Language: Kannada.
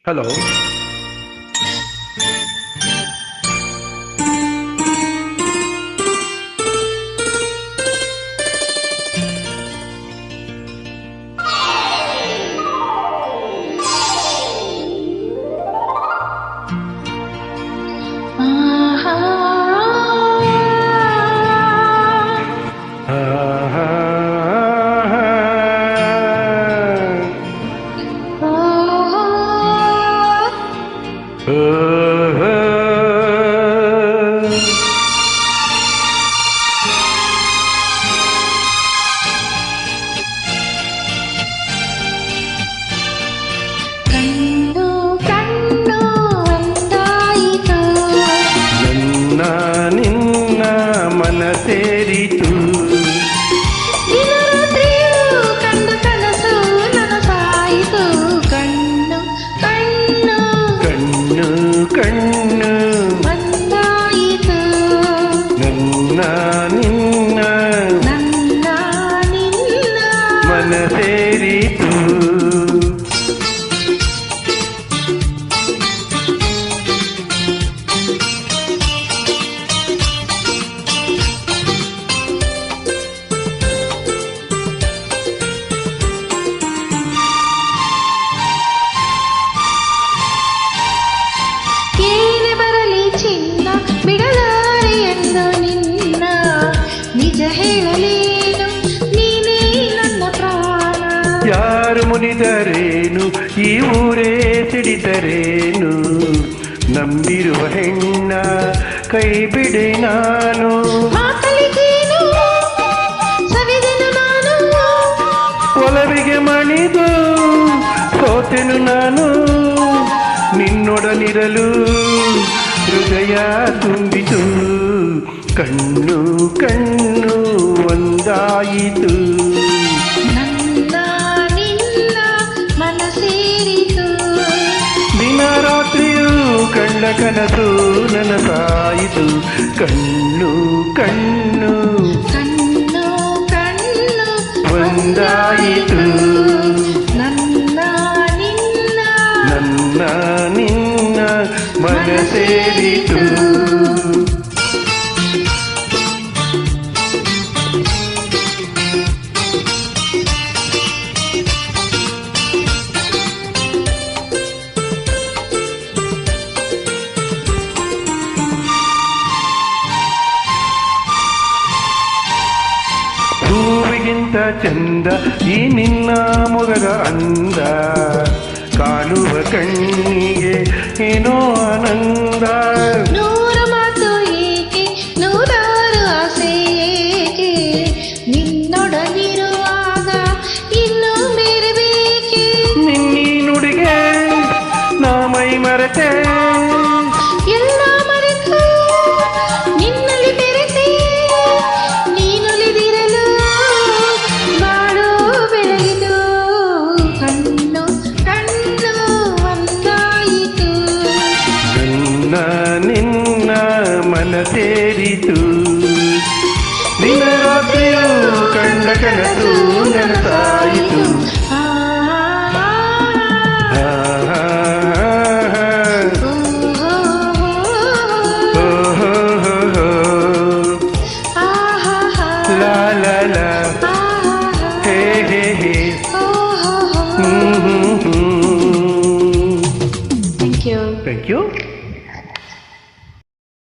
ಹಲೋ. ನಿನ್ನ ಮನ ಸೇರಿತು, ಕಂಡು ಕನಸು ನನಸಾಯಿತು. ಕಣ್ಣು ಕಣ್ಣು ಕಣ್ಣು ಕಣ್ಣು ಒಂದಾಯಿತು. ನನ್ನ ನಿನ್ನ ನನ್ನ ನಿನ್ನ ಮನ ಸೇರಿತು. ಬಿಡಲಾರೆಯೆಂದು ನಿನ್ನ ನಿಜ ಹೇಳಲೇನು, ನೀನೇ ನನ್ನ ಪ್ರಾಣ. ಯಾರು ಮುನಿದರೇನು, ಈ ಊರೇ ಸಿಡಿದರೇನು, ನಂಬಿರುವ ಹೆಣ್ಣ ಕೈ ಬಿಡೆ ನಾನು. ಮಾತಲಿಗೇನು ಸವಿದೆನು ನಾನು, ಒಲವಿಗೆ ಮಣಿದು ಸೋತೆನು ನಾನು. ನಿನ್ನೊಡನಿರಲು ಹೃದಯ ತುಂಬಿತು, ಕಣ್ಣು ಕಣ್ಣು ಒಂದಾಯಿತು. ನನ್ನ ನಿನ್ನ ಮನ ಸೇರಿತು. ದಿನ ರಾತ್ರಿಯೂ ಕಂಡ ಕನಸು ನನಸಾಯಿತು. ಕಣ್ಣು ಕಣ್ಣು ಕಣ್ಣು ಕಣ್ಣು ಒಂದಾಯಿತು. ನನ್ನ ನಿನ್ನ ನನ್ನ ನಿನ್ನ ಮನ ಸೇರಿತು. ಹೂವಿಗಿಂತ ಚಂದ ಈ ನಿನ್ನ ಮೊಗದ ಅಂದ, ಕಾಣುವ ಕಣ್ಣಿಗೆ ಏನೋ ಆನಂದ. ನೂರು ಮಾತು ಏಕೆ, ನೂರಾರು ಆಸೆ ಏಕೆ, ನಿನ್ನೊಡನಿರುವಾಗ ಇನ್ನೂ ಬೇರೆ ಬೇಕೆ. ನಿನ್ನೀ ನುಡಿಗೆ ನಾ ಮೈ ಮರೆತೆ, ಎಲ್ಲ ಮರೆತು ನಿನ್ನಲ್ಲಿ ಬೆರೆತೆ. ನೀನುಲಿದಿರಲು ಬಾಳು ಬೆಳಗಿತು. ಕಣ್ಣು ಕಣ್ಣು ಒಂದಾಯಿತು. ನನ್ನ ನಿನ್ನ ಮನ ಸೇರಿತು. ದಿನ ರಾತ್ರಿಯೂ ಕಂಡ ಕನಸು ನನಸಾಯಿತು. ಆ La la la, hey hey hey. Thank you. Thank you.